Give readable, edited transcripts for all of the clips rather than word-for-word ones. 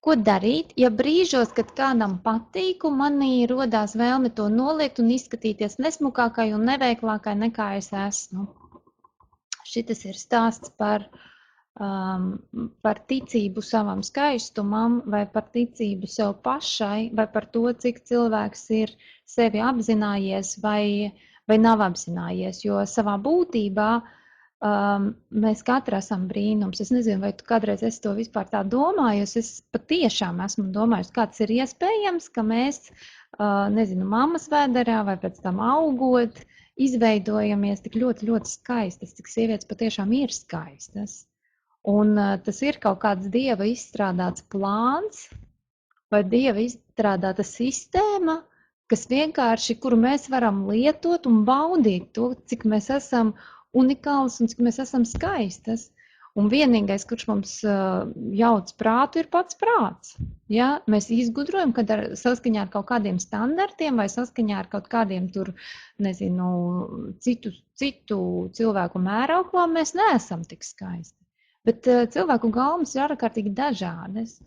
Ko darīt, ja brīžos, kad kādam patīk un manī rodās vēlme to noliegt un izskatīties nesmukākai un neveiklākai nekā es esmu? Šitas ir stāsts par ticību savam skaistumam, vai par ticību sev pašai, vai par to, cik cilvēks ir sevi apzinājies vai nav apzinājies. Jo savā būtībā mēs katrs esam brīnums. Es nezinu, vai tu kādreiz esi to vispār tā domājusi. Es patiešām esmu domājusi, kā tas ir iespējams, ka mēs, nezinu, mammas vēderā vai pēc tam augot, izveidojamies tik ļoti, ļoti skaistas, cik sievietes patiešām ir skaistas. Un tas ir kaut kāds Dieva izstrādāts plāns vai Dieva izstrādāta sistēma, kas vienkārši, kuru mēs varam lietot un baudīt to, cik mēs esam unikāls un cik mēs esam skaistas. Un vienīgais, kurš mums jauc prātu, ir pats prāts. Ja? Mēs izgudrojam, kad saskaņā ar kaut kādiem standartiem vai saskaņā ar kaut kādiem tur, nezinu, citu cilvēku mērauklām mēs neesam tik skaisti. Bet cilvēku galmas ir ārkārtīgi dažādas.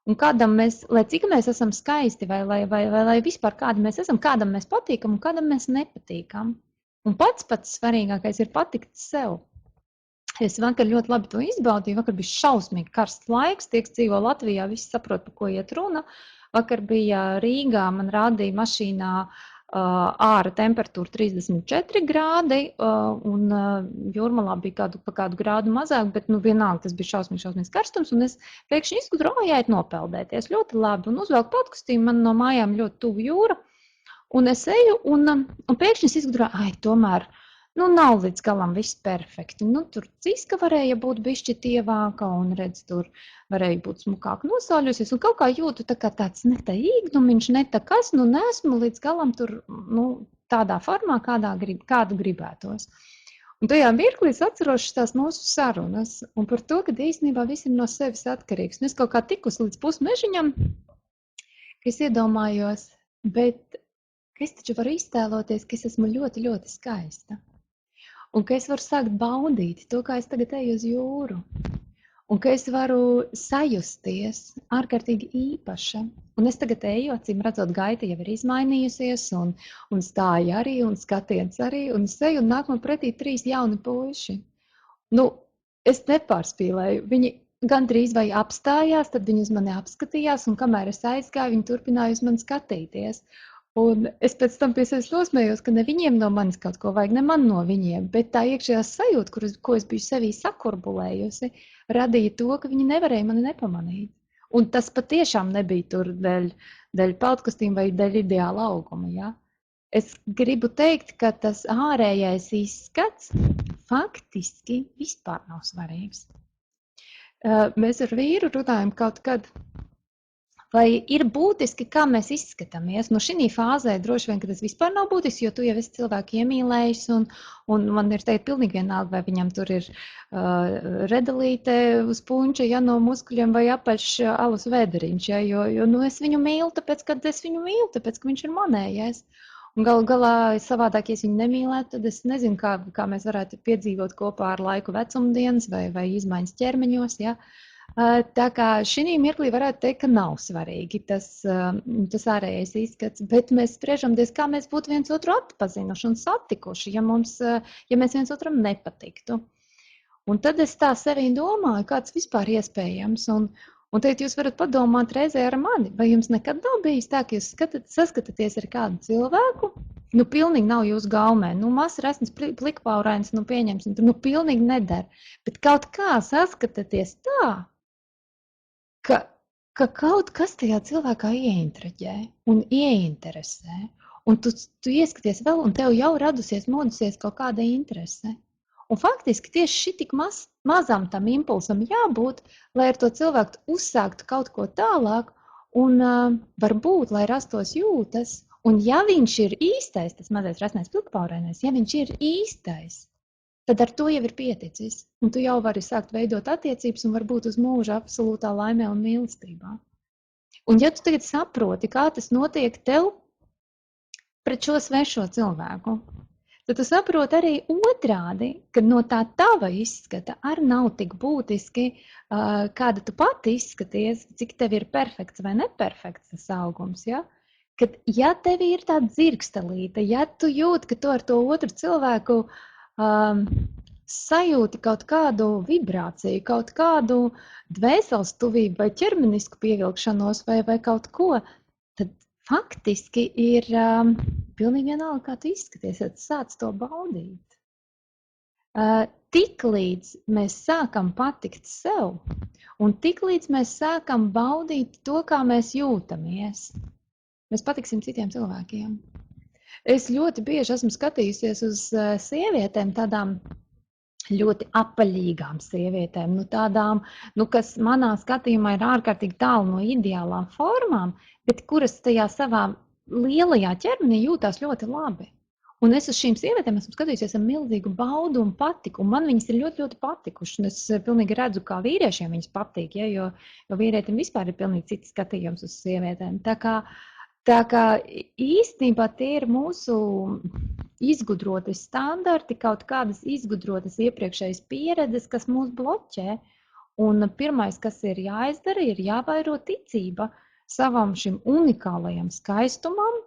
Un kādam mēs, lai cik mēs esam skaisti vai lai vispār kādi mēs esam, kādam mēs patīkam un kādam mēs nepatīkam. Un pats svarīgākais ir patikt sev. Es vakar ļoti labi to izbaudīju. Vakar bija šausmīgi karsts laiks. Tie, kas dzīvo Latvijā, visi saprot, par ko iet runa. Vakar bija Rīgā, man rādīja mašīnā āra temperatūra 34 grādi, un Jūrmalā bija pa kādu grādu mazāk, bet vienalga tas bija šausmīgs karstums, un es pēkšņi izgudroju, jāiet nopeldēties ļoti labi, un uzvelku peltkostīmu, man no mājām ļoti tuvu jūra. Un es eju, un pēkšņi es izgudroju, tomēr, nav līdz galam viss perfekti. Tur ciska varēja būt bišķi tievāka, un redz, tur varēja būt smukāk nosauļusies, un kaut kā jūtu tā kā tāds ne tā īgnumiņš, ne tā kas, nesmu līdz galam tur, tādā formā, kādu gribētos. Un tajā mirklī es atceros tās mūsu sarunas, un par to, ka īstenībā viss ir no sevis atkarīgs. Un es kaut kā tikus līdz pusmežiņam, ka es iedomājos, bet ka es taču varu iztēloties, ka es esmu ļoti, ļoti skaista. Un ka es varu sākt baudīt to, kā es tagad eju uz jūru. Un ka es varu sajusties ārkārtīgi īpaša. Un es tagad eju, acīm redzot, gaita jau ir izmainījusies, un stāja arī, un skatiens arī. Un es eju un nāk man pretī 3 jauni puiši. Es nepārspīlēju. Viņi gandrīz vai apstājās, tad viņi uz mani apskatījās, un kamēr es aizgāju, viņi turpināja uz mani skatīties. Un es pēc tam pie sevis nosmējos, ka ne viņiem no manis kaut ko vajag, ne man no viņiem, bet tā iekšējā sajūta, ko es biju sevī sakurbulējusi, radīja to, ka viņi nevarēja mani nepamanīt. Un tas patiešām nebija tur dēļ peltkostīm vai dēļ ideāla auguma. Ja? Es gribu teikt, ka tas ārējais izskats faktiski vispār nav svarīgs. Mēs ar vīru runājam kaut kad. Vai ir būtiski, kā mēs izskatāmies? Šī fāzē droši vien, ka tas vispār nav būtiski, jo tu jau esi cilvēku iemīlējis, un man ir teikt pilnīgi vienalga, vai viņam tur ir redalīte uz punča, ja no muskuļiem vai apaļš alus vēderiņš, ja? Jo es viņu mīlu, tāpēc, ka viņš ir manējais. Un galu galā savādāk, ja es viņu nemīlētu, tad es nezinu, kā mēs varētu piedzīvot kopā ar laiku vecumdienas vai izmaiņas ķermeņos, ja? Tā kā šī mirklī varētu teikt, ka nav svarīgi tas ārējais izskats, bet mēs spriežamies, kā mēs būtu viens otru atpazinuši un satikuši, ja mēs viens otram nepatiktu. Un tad es tā sevī domāju, kāds vispār iespējams, un tagad jūs varat padomāt reizē ar mani, vai jums nekad nav bijis tā, ka jūs saskatāties ar kādu cilvēku, pilnīgi nav jūsu gaumē, mazs resns plikpaurains, pieņemsim, pilnīgi neder, bet kaut kā saskatāties tā, ka kaut kas tajā cilvēkā ieintereģē un ieinteresē, un tu ieskaties vēl, un tev jau modusies kaut kāda interese. Un faktiski tieši šitik mazam tam impulsam jābūt, lai ar to cilvēku uzsāktu kaut ko tālāk, un varbūt, lai rastos jūtas, un ja viņš ir īstais, tas mazais rasnais plikpaurainais, ja viņš ir īstais, tad ar to jau ir pieticis, un tu jau vari sākt veidot attiecības un varbūt uz mūža absolūtā laimē un mīlestībā. Un ja tu tagad saproti, kā tas notiek tev pret šo svešo cilvēku, Tad tu saproti arī otrādi, ka no tā tava izskata arī nav tik būtiski, kāda tu pati izskaties, cik tev ir perfekts vai neperfekts tas augums. Ja? Kad, ja tev ir tāda dzirkstelīte, ja tu jūti, ka tu ar to otru cilvēku sajūti kaut kādu vibrāciju, kaut kādu dvēseles tuvību vai ķermenisku pievilkšanos vai kaut ko, tad faktiski ir pilnīgi vienalga, kā tu izskaties, ja tu sāc to baudīt. Tiklīdz mēs sākam patikt sev, un tiklīdz mēs sākam baudīt to, kā mēs jūtamies, mēs patiksim citiem cilvēkiem. Es ļoti bieži esmu skatījusies uz sievietēm, tādām ļoti apaļīgām sievietēm, tādām, kas manā skatījumā ir ārkārtīgi tālu no ideālām formām, bet kuras tajā savā lielajā ķermenī jūtās ļoti labi. Un es uz šīm sievietēm esmu skatījusies ar milzīgu baudu un patiku, un man viņas ir ļoti, ļoti patikušas, un es pilnīgi redzu, kā vīriešiem viņas patīk, ja, jo vīrietim vispār ir pilnīgi cits skatījums uz sievietēm. Tā kā īstenībā tie ir mūsu izgudroti standarti, kaut kādas izgudrotas iepriekšējas pieredzes, kas mūs bloķē. Un pirmais, kas ir jāizdara, ir jāvairo ticība savam šim unikālajam skaistumam,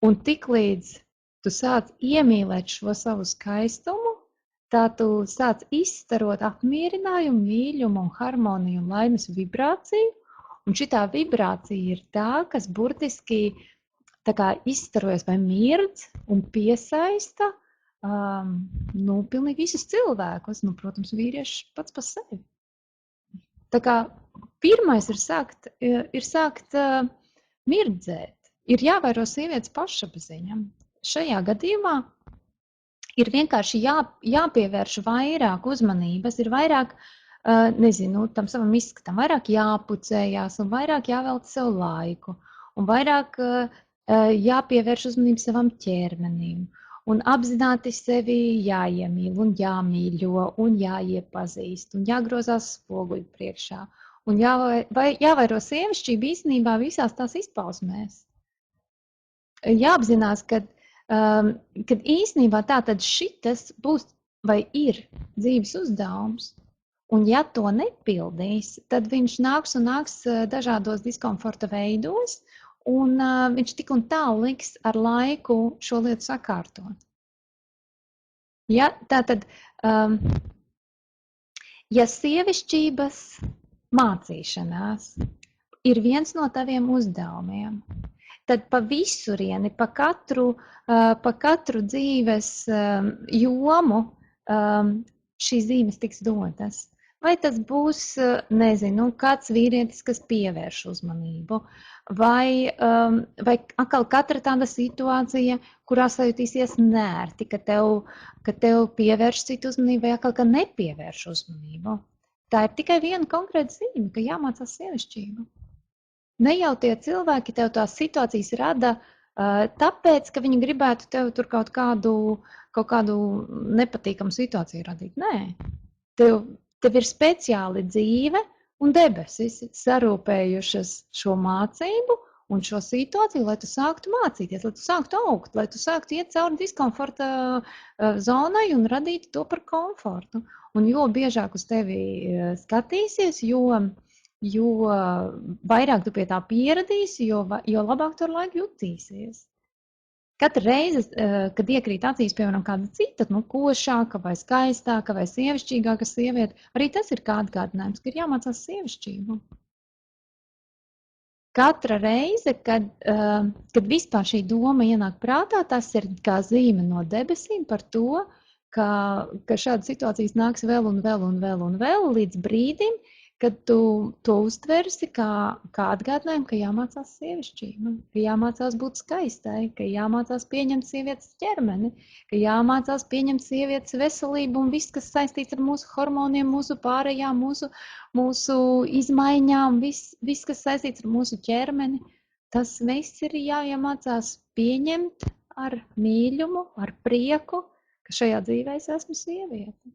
un tiklīdz tu sāc iemīlēt šo savu skaistumu, tā tu sāc izstarot apmierinājumu, mīļumu un harmoniju un laimes vibrāciju, un šitā vibrācija ir tā, kas burtiski tā kā izstarojas vai mirdz un piesaista pilnīgi visus cilvēkus, protams, vīrieši pats par sevi. Tā kā pirmais ir sākt mirdzēt, ir jāvēro sievietes pašapziņa. Šajā gadījumā ir vienkārši jāpievērš vairāk uzmanības, ir vairāk, tam savam izskatam, vairāk jāpucējās un vairāk jāvelta sev laiku un vairāk jāpievērš uzmanību savam ķermenim un apzināti sevi jāiemīl un jāmīļo un jāiepazīst un jāgrozās spoguļu priekšā un jāvairo sievišķība īstenībā visās tās izpausmēs. Jāapzinās, kad īstenībā tātad šitas būs vai ir dzīves uzdevums, un ja to nepildīs, tad viņš nāks dažādos diskomforta veidos, un viņš tik un tā liks ar laiku šo lietu sakārtot. Ja, tātad, ja sievišķības mācīšanās ir viens no taviem uzdevumiem, tad pa visurieni, pa katru dzīves jomu šīs zīmes tiks dotas. Vai tas būs, kāds vīrietis, kas pievērš uzmanību, vai atkal katra tāda situācija, kurā sajutīsies nērti, ka tev pievērš citu uzmanību, vai atkal, ka nepievērš uzmanību. Tā ir tikai viena konkrēta zīme, ka jāmācās sievišķība. Ne jau tie cilvēki tev tās situācijas rada tāpēc, ka viņi gribētu tev tur kaut kādu nepatīkamu situāciju radīt. Nē, tev ir speciāli dzīve un debesis sarūpējušas šo mācību un šo situāciju, lai tu sāktu mācīties, lai tu sāktu augt, lai tu sāktu iet cauri diskomforta zonai un radīt to par komfortu. Un jo biežāk uz tevi skatīsies, jo vairāk tu pie tā pieradīsi, jo labāk tu ar laiku jutīsies. Katra reize, kad iekrīt acīs, piemēram, kāda cita, košāka vai skaistāka vai sievišķīgāka sieviete, arī tas ir kā atgādinājums, ka ir jāmācās sievišķību. Katra reize, kad vispār šī doma ienāk prātā, tas ir kā zīme no debesīm par to, ka šādas situācijas nāks vēl un vēl un vēl un vēl līdz brīdim, kad tu to uztversi kā atgādinājumu, ka jāmācās sievišķība, ka jāmācās būt skaistai, ka jāmācās pieņemt sievietes ķermeni, ka jāmācās pieņemt sievietes veselību un viss, kas saistīts ar mūsu hormoniem, mūsu pārējām, mūsu izmaiņām, viss, kas saistīts ar mūsu ķermeni, tas viss ir jāiemācās pieņemt ar mīļumu, ar prieku, ka šajā dzīvē es esmu sieviete.